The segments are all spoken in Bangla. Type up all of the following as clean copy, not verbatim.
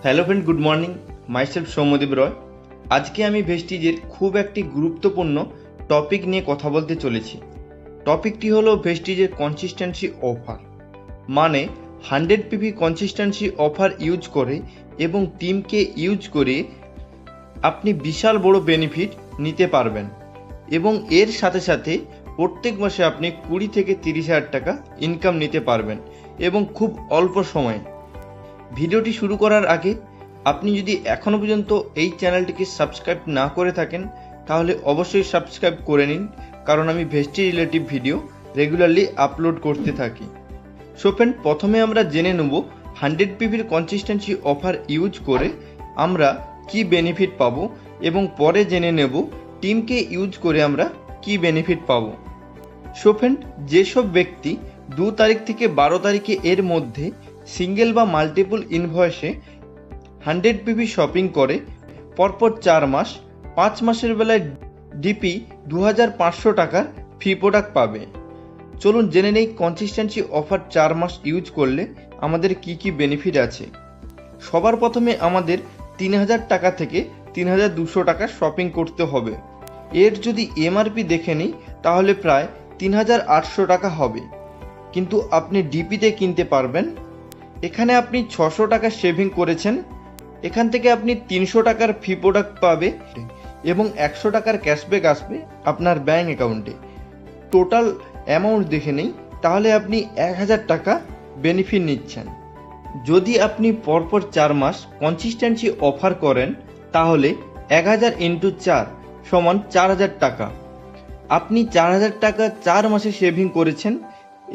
Hello friend, good morning. Myself Soumyadev Roy. আজকে আমি ভেস্টিজের খুব একটি গুরুত্বপূর্ণ টপিক নিয়ে কথা বলতে চলেছি। টপিকটি হলো ভেস্টিজের কনসিস্টেন্সি অফার, মানে 100 পিভি কনসিস্টেন্সি অফার ইউজ করে এবং টিমকে ইউজ করে আপনি বিশাল বড় বেনিফিট নিতে পারবেন এবং এর সাথে সাথে প্রত্যেক মাসে আপনি 20 থেকে 30,000 টাকা ইনকাম নিতে পারবেন এবং খুব অল্প সময়ে। ভিডিওটি শুরু করার আগে আপনি যদি এখনও পর্যন্ত এই চ্যানেলটিকে সাবস্ক্রাইব না করে থাকেন তাহলে অবশ্যই সাবস্ক্রাইব করে নিন, কারণ আমি ভেস্টি রিলেটিভ ভিডিও রেগুলারলি আপলোড করতে থাকি। সো ফ্রেন্ড, প্রথমে আমরা জেনে নেব 100 পিভির কনসিস্টেন্সি অফার ইউজ করে আমরা কি বেনিফিট পাবো এবং পরে জেনে নেব টিমকে ইউজ করে আমরা কি বেনিফিট পাবো। সো ফ্রেন্ড, যেসব ব্যক্তি 2 তারিখ থেকে 12 তারিখে এর মধ্যে সিঙ্গেল বা মাল্টিপল ইনভয়েসে 100 পিভি শপিং করে পরপর 4 মাস, 5 মাসের বেলায় ডিপি 2500 টাকার ফ্রি প্রোডাক্ট পাবে। চলুন জেনে নেই কনসিস্টেন্সি অফার 4 মাস ইউজ করলে আমাদের কি কি বেনিফিট আছে। সবার প্রথমে আমাদের 3000 টাকা থেকে 3200 টাকা শপিং করতে হবে। এর যদি এমআরপি দেখে নিই তাহলে প্রায় 3800 টাকা হবে, কিন্তু আপনি ডিপিতে কিনতে পারবেন। এখানে আপনি 600 টাকা সেভিং করেছেন, এখান থেকে আপনি 300 টাকার ফ্রি প্রোডাক্ট পাবে এবং 100 টাকার ক্যাশব্যাক আসবে আপনার ব্যাঙ্ক অ্যাকাউন্টে। টোটাল অ্যামাউন্ট দেখে নেই তাহলে আপনি 1000 টাকা বেনিফিট নিচ্ছেন। যদি আপনি পরপর 4 মাস কনসিস্টেন্সি অফার করেন তাহলে 1000 × 4 সমান 4000 টাকা। আপনি 4000 টাকা 4 মাসে সেভিং করেছেন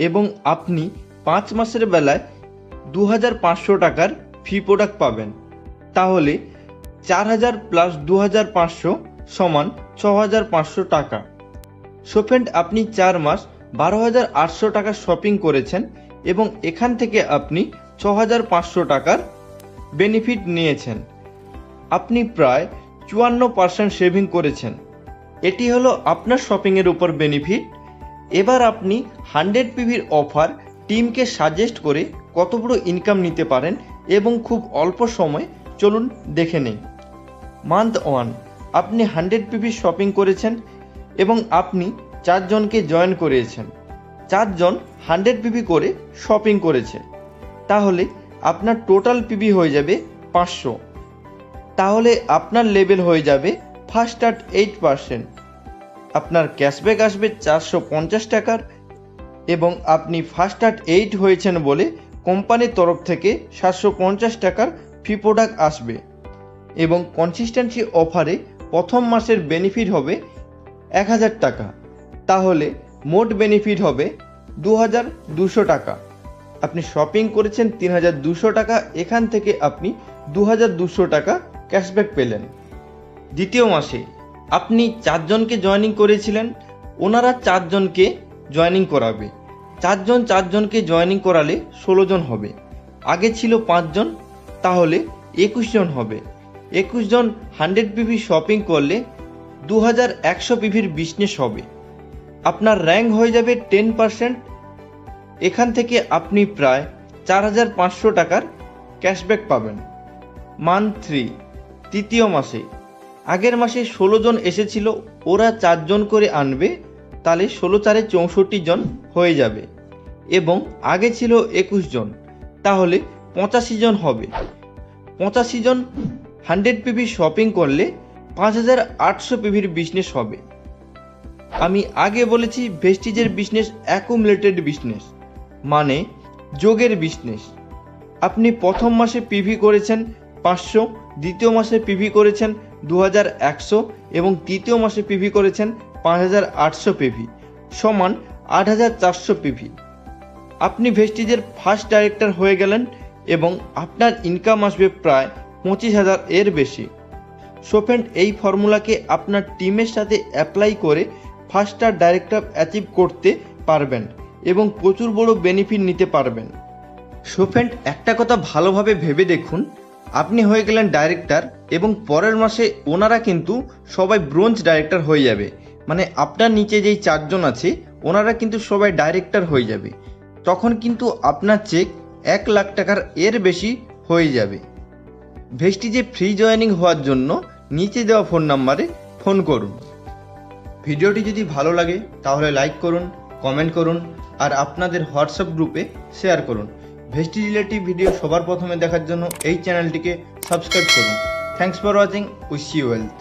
এবং আপনি 5 মাসের বেলায় 2500 টাকার ফ্রি প্রোডাক্ট পাবেন। তাহলে 4000 + 2500 সমান 6500 টাকা। সো ফ্রেন্ড, আপনি 4 মাস 12800 টাকা শপিং করেছেন এবং এখান থেকে আপনি 6500 টাকার বেনিফিট নিয়েছেন। আপনি প্রায় 54% সেভিং করেছেন। এটি হলো আপনার শপিংয়ের উপর বেনিফিট। এবার আপনি 100 পিভির অফার টিমকে সাজেস্ট করে কত বড় ইনকাম নিতে পারেন এবং খুব অল্প সময় চলুন দেখে নেই। মান্থ 1 আপনি 100 পিভি শপিং করেছেন এবং আপনি 4 জনকে জয়েন করিয়েছেন। 4 জন 100 পিভি করে শপিং করেছে, তাহলে আপনার টোটাল পিভি হয়ে যাবে 500। তাহলে আপনার লেভেল হয়ে যাবে ফার্স্ট স্টার্ট 8%। আপনার ক্যাশব্যাক আসবে 450 টাকার এবং আপনি ফার্স্ট স্টার্ট 8 হয়েছেন বলে কোম্পানির তরফ থেকে 750 টাকার ফ্রি প্রোডাক্ট আসবে এবং কনসিস্টেন্সি অফারে প্রথম মাসের বেনিফিট হবে 1000 টাকা। তাহলে মোট বেনিফিট হবে 2200 টাকা। আপনি শপিং করেছেন 3200 টাকা, এখান থেকে আপনি 2200 টাকা ক্যাশব্যাক পেলেন। দ্বিতীয় মাসে আপনি 4 জনকে জয়েনিং করেছিলেন, ওনারা 4 জনকে জয়েনিং করাবে। 4 জনকে জয়েনিং করালে 16 জন হবে। আগে ছিল 5 জন, তাহলে 21 জন হবে। 21 জন 100 পিভি শপিং করলে 2100 পিভির বিজনেস হবে। আপনার র্যাঙ্ক হয়ে যাবে 10%। এখান থেকে আপনি প্রায় 4500 টাকার ক্যাশব্যাক পাবেন। মান্থ 3 তৃতীয় মাসে আগের মাসে 16 জন এসেছিল, ওরা 4 জন করে আনবে, তাহলে 16 × 4 = 64 জন হয়ে যাবে এবং আগে ছিল 21 জন, তাহলে 85 জন হবে। 85 জন 100 পিভি শপিং করলে 5800 পিভির বিজনেস হবে। আমি আগে বলেছি ভেস্টিজের বিজনেস অ্যাকুমুলেটেড বিজনেস, মানে যোগের বিজনেস। আপনি প্রথম মাসে পিভি করেছেন 500, দ্বিতীয় মাসে পিভি করেছেন 2100 এবং তৃতীয় মাসে পিভি করেছেন 5800 পিভি সমান 8400 পিভি। আপনি ভেস্টিজের ফার্স্ট ডাইরেক্টর হয়ে গেলেন এবং আপনার ইনকাম আসবে প্রায় 25,000 এর বেশি। সো ফ্রেন্ড, এই ফর্মুলাকে আপনার টিমের সাথে অ্যাপ্লাই করে ফার্স্ট স্টার ডাইরেক্টর অ্যাচিভ করতে পারবেন এবং প্রচুর বড় বেনিফিট নিতে পারবেন। সো ফ্রেন্ড, একটা কথা ভালোভাবে ভেবে দেখুন, আপনি হয়ে গেলেন ডাইরেক্টর এবং পরের মাসে ওনারা কিন্তু সবাই ব্রোঞ্জ ডাইরেক্টর হয়ে যাবে, মানে আপনার নিচে যেই 4 জন আছে ওনারা কিন্তু সবাই ডাইরেক্টর হয়ে যাবে। তখন কিন্তু আপনার চেক 1 লাখ টাকার এর বেশি হয়ে যাবে। ভেস্টিজে ফ্রি জয়েনিং হওয়ার জন্য নিচে দেওয়া ফোন নাম্বারে ফোন করুন। ভিডিওটি যদি ভালো লাগে তাহলে লাইক করুন, কমেন্ট করুন আর আপনাদের হোয়াটসঅ্যাপ গ্রুপে শেয়ার করুন। ভেস্টি রিলেটিভ ভিডিও সবার প্রথমে দেখার জন্য এই চ্যানেলটিকে সাবস্ক্রাইব করুন। Thanks for watching, wish you wealth.